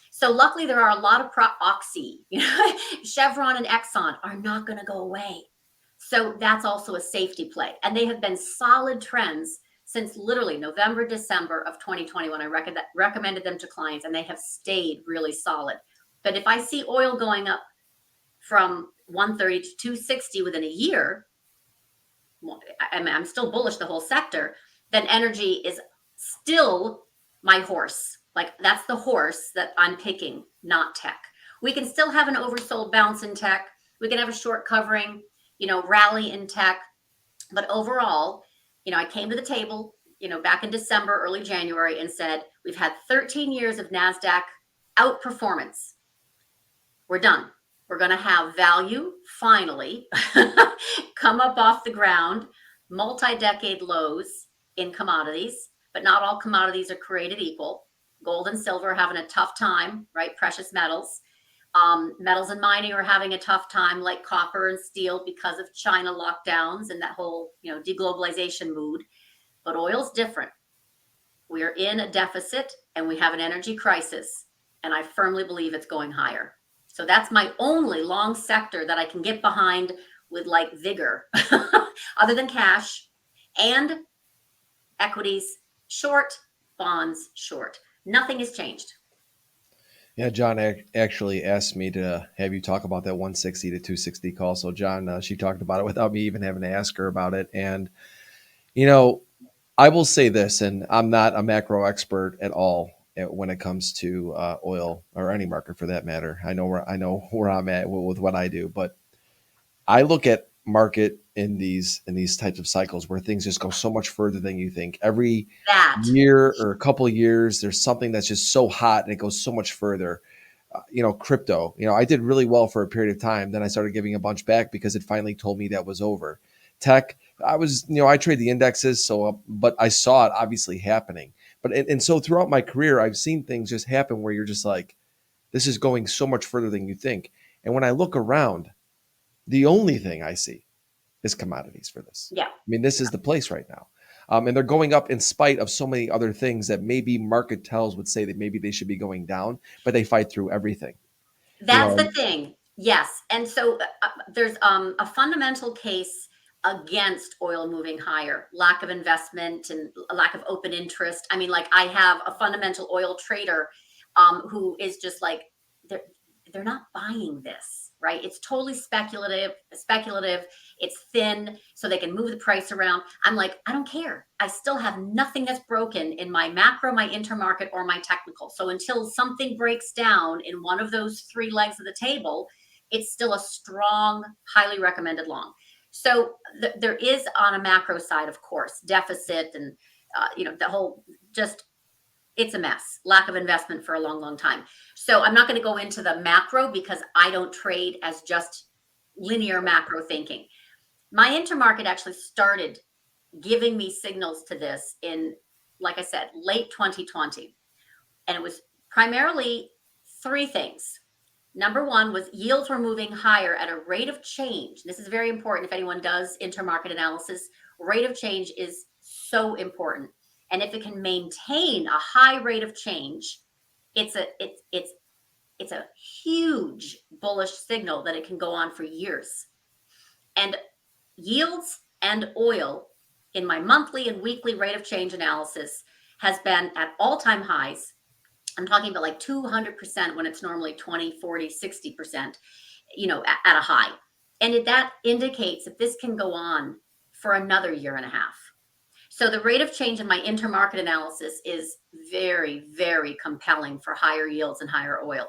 Speaker 2: So luckily there are a lot of Oxy, Chevron and Exxon are not going to go away. So that's also a safety play. And they have been solid trends since literally November, December of 2020 when I recommended them to clients, and they have stayed really solid. But if I see oil going up from 130 to 260 within a year, I'm still bullish the whole sector, then energy is still my horse. Like that's the horse that I'm picking, not tech. We can still have an oversold bounce in tech. We can have a short covering, rally in tech. But overall, I came to the table, back in December, early January, and said, we've had 13 years of NASDAQ outperformance. We're done. We're going to have value finally come up off the ground, multi-decade lows in commodities, but not all commodities are created equal. Gold and silver are having a tough time, right? Precious metals. Metals and mining are having a tough time, like copper and steel, because of China lockdowns and that whole, deglobalization mood. But oil's different. We are in a deficit and we have an energy crisis, and I firmly believe it's going higher. So that's my only long sector that I can get behind with like vigor, other than cash and equities, short, bonds, short. Nothing has changed.
Speaker 1: Yeah, John actually asked me to have you talk about that 160 to 260 call. So, John, she talked about it without me even having to ask her about it. And, I will say this, and I'm not a macro expert at all when it comes to oil or any market for that matter. I know where I'm at with what I do, but I look at market in these types of cycles where things just go so much further than you think. Every year or a couple of years, there's something that's just so hot and it goes so much further. Crypto, I did really well for a period of time. Then I started giving a bunch back because it finally told me that was over. Tech, I trade the indexes. So, but I saw it obviously happening. And so throughout my career, I've seen things just happen where you're just like, this is going so much further than you think. And when I look around, the only thing I see is commodities for this.
Speaker 2: Yeah.
Speaker 1: I mean, this is the place right now. And they're going up in spite of so many other things that maybe market tells would say that maybe they should be going down, but they fight through everything.
Speaker 2: That's the thing. Yes. And so there's a fundamental case against oil moving higher, lack of investment and a lack of open interest. I mean, like I have a fundamental oil trader who is just like, they're not buying this, right? It's totally speculative. It's thin, so they can move the price around. I'm like, I don't care. I still have nothing that's broken in my macro, my intermarket, or my technical. So until something breaks down in one of those three legs of the table, it's still a strong, highly recommended long. So there is on a macro side, of course, deficit and the whole just it's a mess. Lack of investment for a long, long time. So I'm not going to go into the macro because I don't trade as just linear macro thinking. My intermarket actually started giving me signals to this in, like I said, late 2020. And it was primarily three things. Number one was yields were moving higher at a rate of change. This is very important if anyone does intermarket analysis. Rate of change is so important. And if it can maintain a high rate of change, it's a huge bullish signal that it can go on for years. And yields and oil in my monthly and weekly rate of change analysis has been at all-time highs. I'm talking about like 200% when it's normally 20, 40, 60%, at a high. And that indicates that this can go on for another year and a half. So the rate of change in my intermarket analysis is very, very compelling for higher yields and higher oil.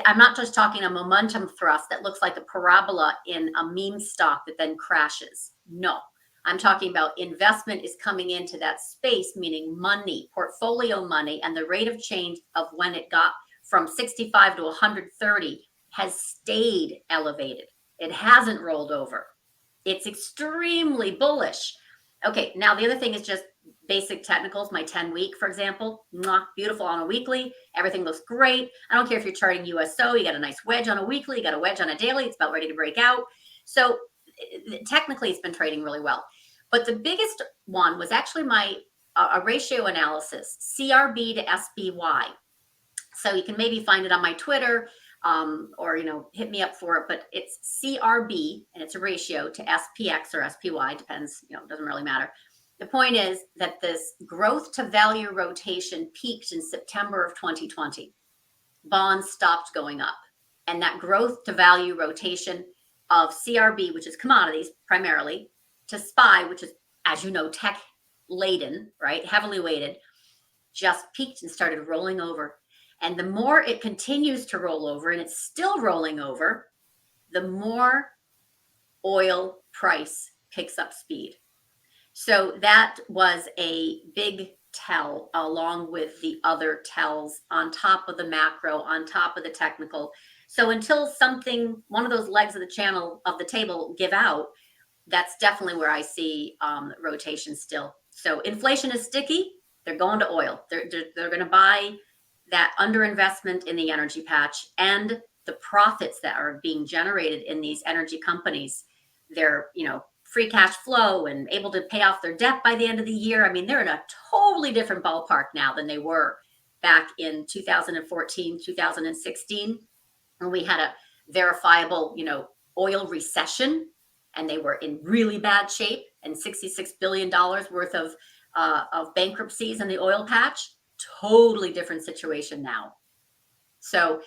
Speaker 2: I'm not just talking a momentum thrust that looks like a parabola in a meme stock that then crashes. No, I'm talking about investment is coming into that space, meaning money, portfolio money, and the rate of change of when it got from 65 to 130 has stayed elevated. It hasn't rolled over. It's extremely bullish. Okay, now the other thing is just basic technicals. My 10-week, for example, beautiful on a weekly. Everything looks great. I don't care if you're charting USO, you got a nice wedge on a weekly, you got a wedge on a daily, it's about ready to break out. So technically it's been trading really well. But the biggest one was actually my a ratio analysis, CRB to SPY. So you can maybe find it on my Twitter or hit me up for it, but it's CRB and it's a ratio to SPX or SPY, depends, doesn't really matter. The point is that this growth to value rotation peaked in September of 2020. Bonds stopped going up. And that growth to value rotation of CRB, which is commodities primarily, to SPY, which is, as you know, tech laden, right? Heavily weighted, just peaked and started rolling over. And the more it continues to roll over, and it's still rolling over, the more oil price picks up speed. So that was a big tell along with the other tells on top of the macro, on top of the technical. So until one of those legs of the table give out, that's definitely where I see rotation still. So inflation is sticky. They're going to oil. They're going to buy that underinvestment in the energy patch and the profits that are being generated in these energy companies. They're, free cash flow and able to pay off their debt by the end of the year. I mean, they're in a totally different ballpark now than they were back in 2014, 2016, when we had a verifiable, oil recession, and they were in really bad shape, and $66 billion worth of bankruptcies in the oil patch. Totally different situation now. So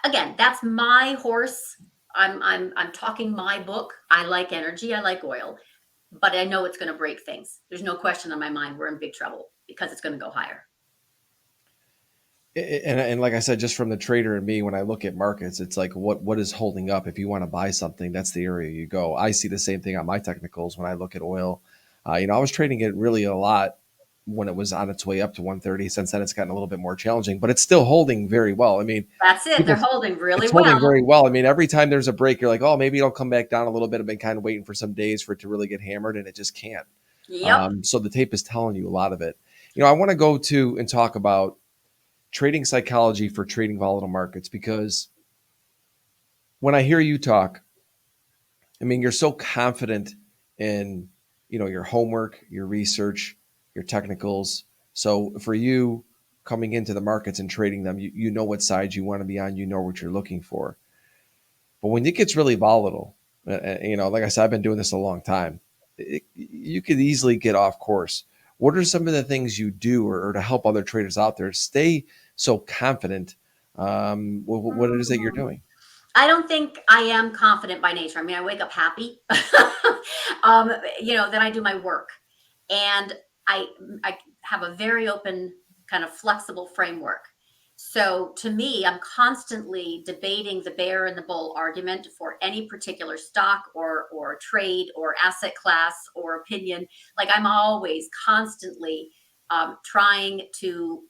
Speaker 2: again, that's my horse. I'm talking my book. I like energy. I like oil, but I know it's going to break things. There's no question in my mind we're in big trouble because it's going to go higher.
Speaker 1: And like I said, just from the trader and me, when I look at markets, it's like what is holding up? If you want to buy something, that's the area you go. I see the same thing on my technicals when I look at oil. I was trading it really a lot when it was on its way up to 130. Since then, it's gotten a little bit more challenging, but it's still holding very well. I mean,
Speaker 2: that's it. They're holding really
Speaker 1: it's
Speaker 2: well.
Speaker 1: Holding very well. I mean, every time there's a break, you're like, oh, maybe it'll come back down a little bit. I've been kind of waiting for some days for it to really get hammered, and it just can't.
Speaker 2: Yep.
Speaker 1: So the tape is telling you a lot of it. I want to go to and talk about trading psychology for trading volatile markets, because when I hear you talk, I mean, you're so confident in, your homework, your research, your technicals. So for you coming into the markets and trading them, you know what side you want to be on, you know what you're looking for. But when it gets really volatile, like I said, I've been doing this a long time. You could easily get off course. What are some of the things you do or to help other traders out there stay so confident? What it is that you're doing?
Speaker 2: I don't think I am confident by nature. I mean, I wake up happy, then I do my work, and I have a very open, kind of flexible framework. So to me, I'm constantly debating the bear and the bull argument for any particular stock or trade or asset class or opinion. Like I'm always constantly trying to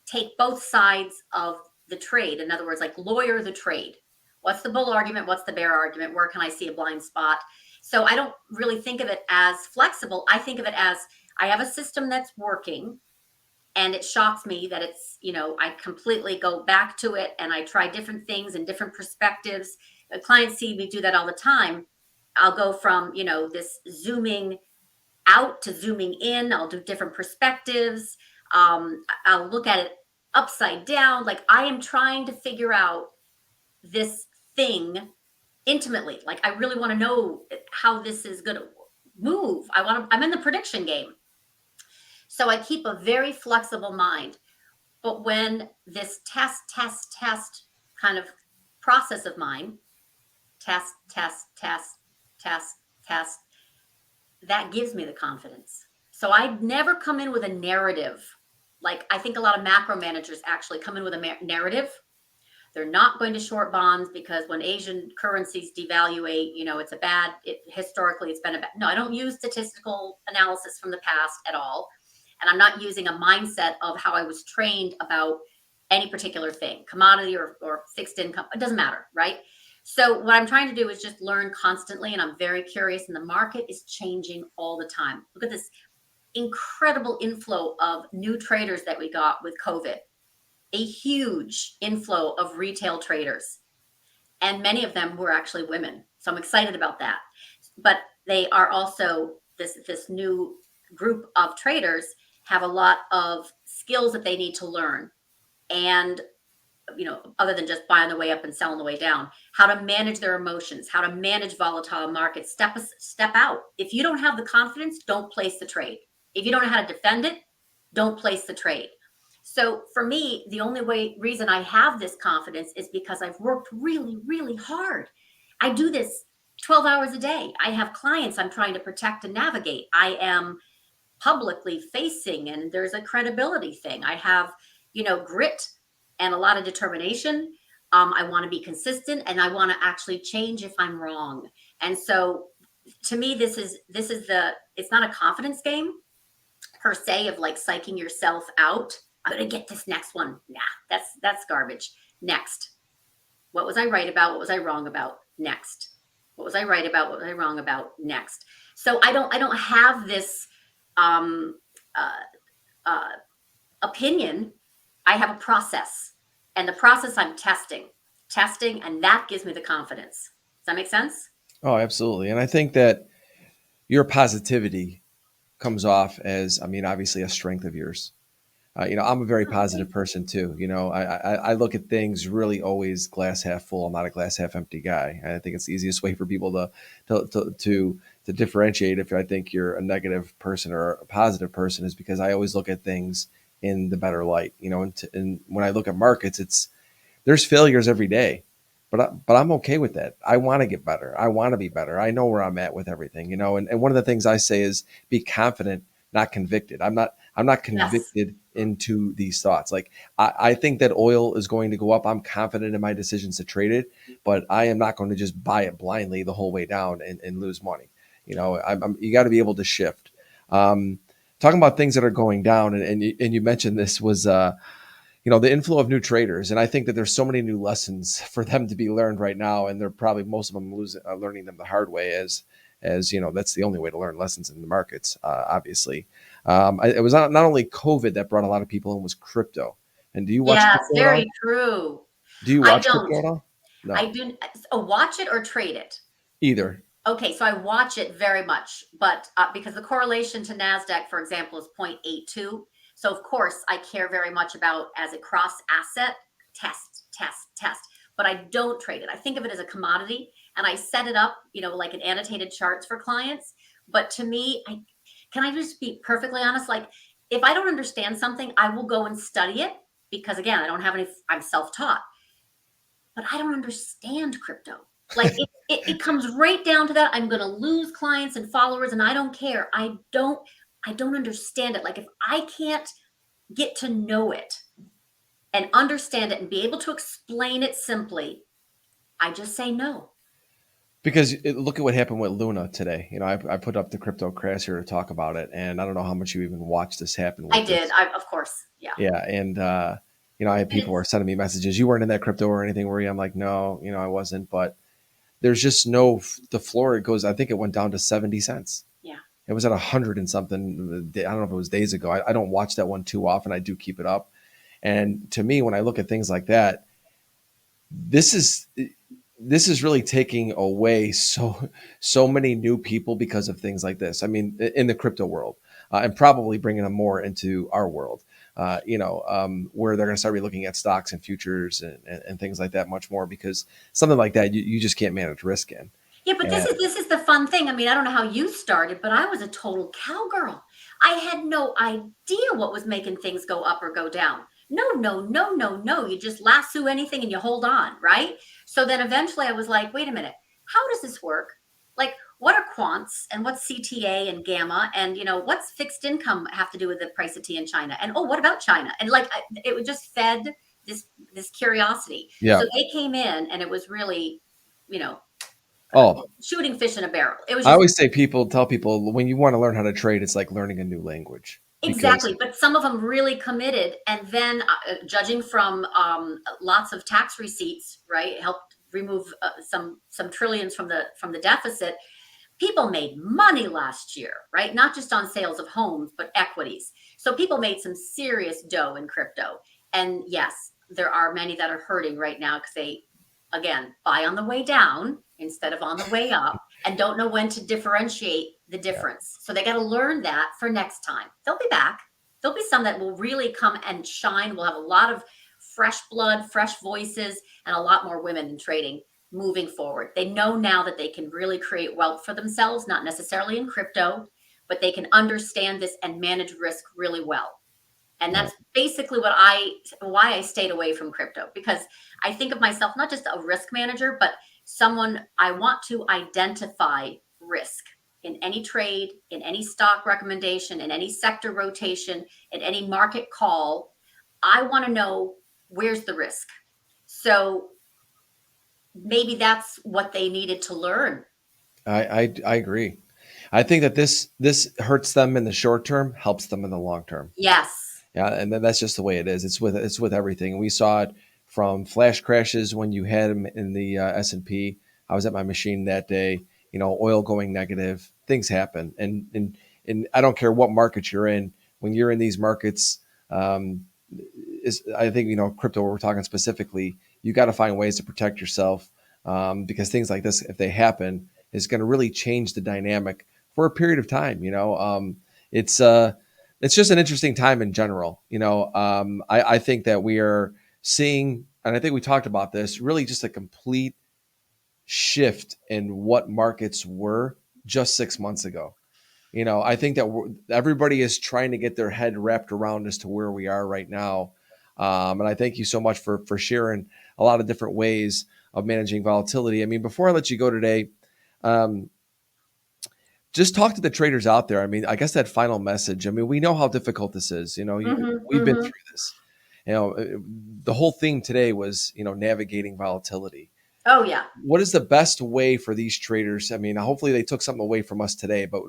Speaker 2: take both sides of the trade. In other words, like lawyer the trade. What's the bull argument? What's the bear argument? Where can I see a blind spot? So I don't really think of it as flexible. I think of it as I have a system that's working, and it shocks me that it's, I completely go back to it and I try different things and different perspectives. Clients see me do that all the time. I'll go from, this zooming out to zooming in. I'll do different perspectives. I'll look at it upside down. Like I am trying to figure out this thing intimately. Like I really want to know how this is going to move. I'm in the prediction game. So I keep a very flexible mind. But when this test kind of process of mine, test, that gives me the confidence. So I never come in with a narrative. Like I think a lot of macro managers actually come in with a narrative. They're not going to short bonds because when Asian currencies devaluate, historically it's been a bad. No, I don't use statistical analysis from the past at all. And I'm not using a mindset of how I was trained about any particular thing, commodity or fixed income. It doesn't matter, right? So what I'm trying to do is just learn constantly, and I'm very curious, and the market is changing all the time. Look at this incredible inflow of new traders that we got with COVID, a huge inflow of retail traders, and many of them were actually women. So I'm excited about that. But they are also this new group of traders have a lot of skills that they need to learn. And, other than just buying the way up and selling the way down, how to manage their emotions, how to manage volatile markets, step out. If you don't have the confidence, don't place the trade. If you don't know how to defend it, don't place the trade. So for me, the only reason I have this confidence is because I've worked really, really hard. I do this 12 hours a day. I have clients I'm trying to protect and navigate. I am publicly facing, and there's a credibility thing. I have, grit and a lot of determination. I want to be consistent, and I want to actually change if I'm wrong. And so to me, it's not a confidence game per se of like psyching yourself out. I'm going to get this next one. Nah, that's garbage. Next. What was I right about? What was I wrong about? Next. What was I right about? What was I wrong about? Next. So I don't have this opinion. I have a process, and the process I'm testing, and that gives me the confidence. Does that make sense?
Speaker 1: Oh, absolutely. And I think that your positivity comes off as, obviously a strength of yours. I'm a very positive person too. I look at things really always glass half full. I'm not a glass half empty guy. I think it's the easiest way for people to differentiate if I think you're a negative person or a positive person is because I always look at things in the better light. And when I look at markets, there's failures every day, but I'm okay with that. I want to get better. I want to be better. I know where I'm at with everything. And one of the things I say is be confident, not convicted. I'm not convicted into these thoughts. Like I think that oil is going to go up. I'm confident in my decisions to trade it, but I am not going to just buy it blindly the whole way down and lose money. You got to be able to shift. Talking about things that are going down, and you mentioned this was the inflow of new traders, and I think that there's so many new lessons for them to be learned right now, and they're probably most of them learning them the hard way as that's the only way to learn lessons in the markets, obviously. It was not only COVID that brought a lot of people in, was crypto. And do you watch
Speaker 2: Yes,
Speaker 1: crypto at
Speaker 2: very
Speaker 1: all?
Speaker 2: true.
Speaker 1: Do you
Speaker 2: I
Speaker 1: watch
Speaker 2: don't.
Speaker 1: crypto at all?
Speaker 2: I
Speaker 1: No,
Speaker 2: do. Watch it or trade it.
Speaker 1: either.
Speaker 2: Okay, so I watch it very much, but because the correlation to NASDAQ, for example, is 0.82. So of course I care very much about as a cross asset, test, but I don't trade it. I think of it as a commodity, and I set it up, like an annotated charts for clients. But to me, can I just be perfectly honest? Like if I don't understand something, I will go and study it because again, I don't have any, I'm self-taught, but I don't understand crypto. Like it comes right down to that. I'm going to lose clients and followers, and I don't care. I don't understand it. Like if I can't get to know it and understand it and be able to explain it simply, I just say no.
Speaker 1: Because look at what happened with Luna today. I put up the crypto crash here to talk about it, and I don't know how much you even watched this happen
Speaker 2: I
Speaker 1: with
Speaker 2: did.
Speaker 1: this.
Speaker 2: Of course. Yeah.
Speaker 1: Yeah, and I had
Speaker 2: And
Speaker 1: people were sending me messages. You weren't in that crypto or anything, were you? I'm like, no, I wasn't. But there's just no the floor. It goes. I think it went down to 70 cents.
Speaker 2: yeah.
Speaker 1: It was at 100 and something. I don't know if it was days ago. I don't watch that one too often. I do keep it up. And to me, when I look at things like that, this is this is really taking away so many new people because of things like this. I mean, in the crypto world, and probably bringing them more into our world. Where they're going to start looking at stocks and futures and things like that much more, because something like that you just can't manage risk in.
Speaker 2: Yeah, but
Speaker 1: And
Speaker 2: this is the fun thing. I mean, I don't know how you started, but I was a total cowgirl. I had no idea what was making things go up or go down. No, no, no, no, no. You just lasso anything and you hold on, right? So then eventually I was like, wait a minute, how does this work? Like, what are quants and what's CTA and gamma? And, what's fixed income have to do with the price of tea in China? And, oh, what about China? And like, it was just fed this curiosity.
Speaker 1: yeah,
Speaker 2: So they came in and it was really, you know,
Speaker 1: oh,
Speaker 2: shooting fish in a barrel. It was
Speaker 1: I
Speaker 2: just
Speaker 1: always tell people when you want to learn how to trade, it's like learning a new language because
Speaker 2: exactly. But some of them really committed, and then judging from lots of tax receipts, right, helped remove some trillions from the deficit. People made money last year, right? Not just on sales of homes, but equities. So people made some serious dough in crypto. And yes, there are many that are hurting right now because they, again, buy on the way down instead of on the way up and don't know when to differentiate the
Speaker 1: yeah.
Speaker 2: difference. So they got to learn that for next time. They'll be back. There'll be some that will really come and shine. We'll have a lot of fresh blood, fresh voices, and a lot more women in trading moving forward. They know now that they can really create wealth for themselves, not necessarily in crypto, but they can understand this and manage risk really well. And
Speaker 1: Yeah.
Speaker 2: that's basically why I stayed away from crypto, because I think of myself not just a risk manager, but someone I want to identify risk in any trade, in any stock recommendation, in any sector rotation, in any market call. I want to know where's the risk. So maybe that's what they needed to learn.
Speaker 1: I agree. I think that this hurts them in the short term, helps them in the long term.
Speaker 2: Yes.
Speaker 1: Yeah, and then that's just the way it is. It's with everything. We saw it from flash crashes when you had them in the S&P. I was at my machine that day. Oil going negative. Things happen, and I don't care what market you're in. When you're in these markets, I think crypto. We're talking specifically. You got to find ways to protect yourself, because things like this, if they happen, is going to really change the dynamic for a period of time. It's it's just an interesting time in general. I think that we are seeing, and I think we talked about this, really just a complete shift in what markets were just 6 months ago. I think that everybody is trying to get their head wrapped around as to where we are right now. And I thank you so much for sharing a lot of different ways of managing volatility. I mean, before I let you go today, um, just talk to the traders out there. I mean, I guess that final message. I mean, we know how difficult this is.
Speaker 2: Hmm.
Speaker 1: We've been
Speaker 2: Hmm.
Speaker 1: through this. The whole thing today was navigating volatility.
Speaker 2: Oh, yeah.
Speaker 1: What is the best way for these traders? I mean, hopefully they took something away from us today, but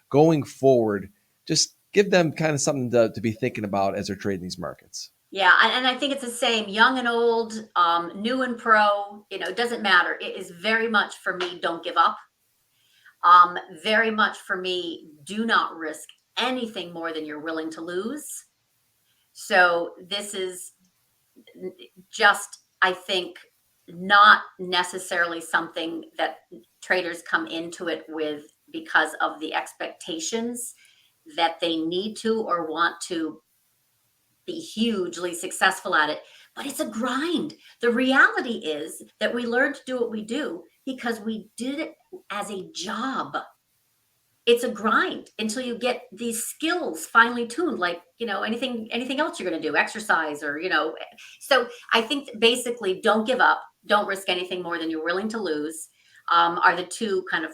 Speaker 1: going forward, just give them kind of something to be thinking about as they're trading these markets.
Speaker 2: Yeah. And I think it's the same, young and old, new and pro, it doesn't matter. It is very much for me, don't give up. Very much for me, do not risk anything more than you're willing to lose. So this is just, I think, not necessarily something that traders come into it with because of the expectations that they need to or want to be hugely successful at it. But it's a grind. The reality is that we learn to do what we do because we did it as a job. It's a grind until you get these skills finely tuned, like anything else you're going to do, exercise, or so I think that basically, don't give up, don't risk anything more than you're willing to lose, are the two kind of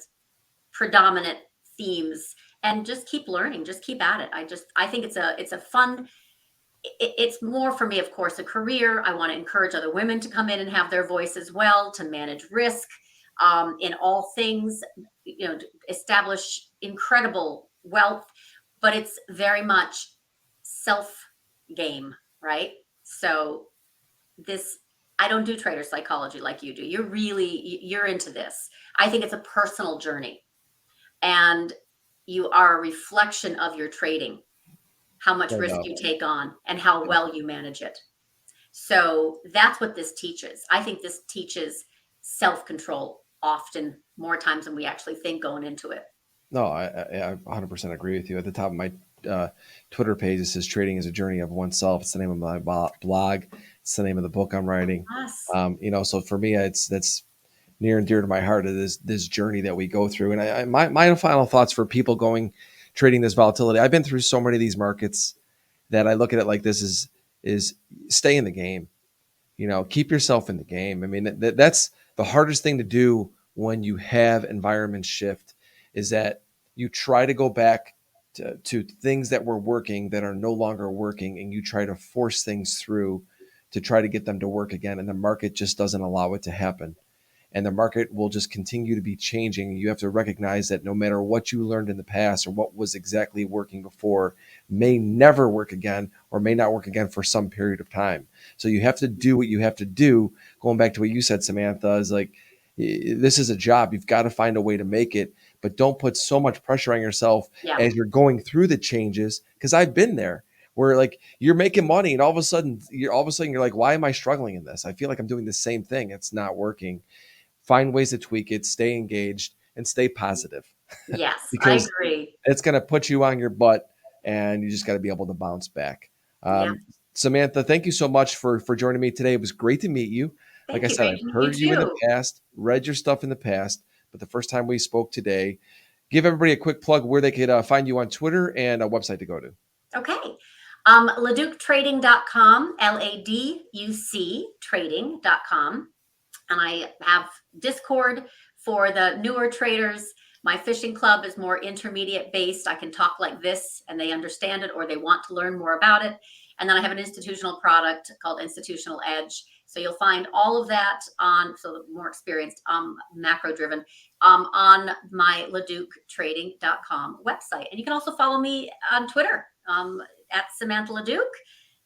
Speaker 2: predominant themes. And just keep learning, just keep at it. I think it's a fun, it's more for me, of course, a career. I want to encourage other women to come in and have their voice as well, to manage risk. in all things, establish incredible wealth, but it's very much self game, right? So I don't do trader psychology like you do. You're into this. I think it's a personal journey, and you are a reflection of your trading, how much risk you take on and how well you manage it. So that's what this teaches. I think this teaches self-control often more times than we actually think going into it.
Speaker 1: No, I 100% agree with you. At the top of my Twitter page, it says trading is a journey of oneself. It's the name of my blog. It's the name of the book I'm writing.
Speaker 2: Yes.
Speaker 1: So for me, that's near and dear to my heart, is this journey that we go through. And my final thoughts for people trading this volatility. I've been through so many of these markets that I look at it like this is stay in the game. Keep yourself in the game. I mean, that's the hardest thing to do when you have environment shift, is that you try to go back to things that were working that are no longer working, and you try to force things through to try to get them to work again. And the market just doesn't allow it to happen. And the market will just continue to be changing. You have to recognize that no matter what you learned in the past or what was exactly working before may never work again, or may not work again for some period of time. So you have to do what you have to do. Going back to what you said, Samantha, is like, this is a job. You've got to find a way to make it, but don't put so much pressure on yourself as you're going through the changes. Because I've been there, where like you're making money and all of a sudden you're like, why am I struggling in this? I feel like I'm doing the same thing. It's not working. Find ways to tweak it, stay engaged, and stay positive.
Speaker 2: Yes,
Speaker 1: because
Speaker 2: I agree.
Speaker 1: It's going to put you on your butt, and you just got to be able to bounce back. Samantha, thank you so much for joining me today. It was great to meet you. Like I said, I've heard you in the past, read your stuff in the past, but the first time we spoke today. Give everybody a quick plug where they could find you on Twitter and a website to go to.
Speaker 2: Okay. LaDucTrading.com, LADUC trading.com. And I have Discord for the newer traders. My fishing club is more intermediate based. I can talk like this and they understand it, or they want to learn more about it. And then I have an institutional product called Institutional Edge. So you'll find all of that so the more experienced, macro driven, on my LaDucTrading.com website. And you can also follow me on Twitter at Samantha LaDuc.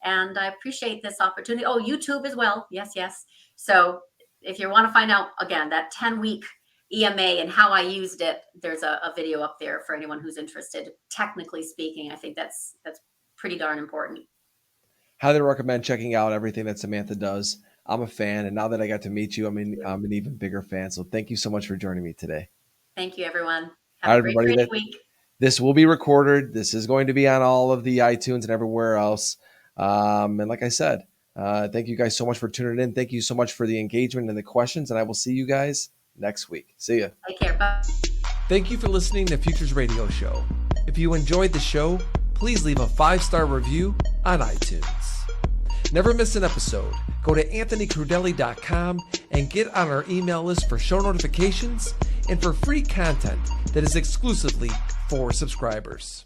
Speaker 2: And I appreciate this opportunity. Oh, YouTube as well. Yes. So if you want to find out, again, that 10-week EMA and how I used it, there's a video up there for anyone who's interested. Technically speaking, I think that's pretty darn important.
Speaker 1: Highly recommend checking out everything that Samantha does. I'm a fan, and now that I got to meet you, I'm an even bigger fan. So thank you so much for joining me today.
Speaker 2: Thank you, everyone. Have a great trading week.
Speaker 1: This will be recorded. This is going to be on all of the iTunes and everywhere else. And like I said, thank you guys so much for tuning in. Thank you so much for the engagement and the questions, and I will see you guys next week. See ya.
Speaker 2: Take care. Bye.
Speaker 1: Thank you for listening to Futures Radio Show. If you enjoyed the show, please leave a 5-star review on iTunes. Never miss an episode. Go to anthonycrudele.com and get on our email list for show notifications and for free content that is exclusively for subscribers.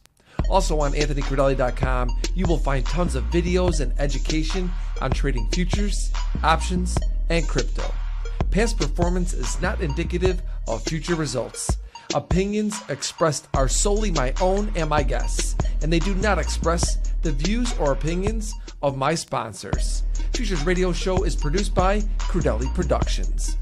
Speaker 1: Also on anthonycrudele.com, you will find tons of videos and education on trading futures, options, and crypto. Past performance is not indicative of future results. Opinions expressed are solely my own and my guests, and they do not express the views or opinions of my sponsors. Futures Radio Show is produced by Crudele Productions.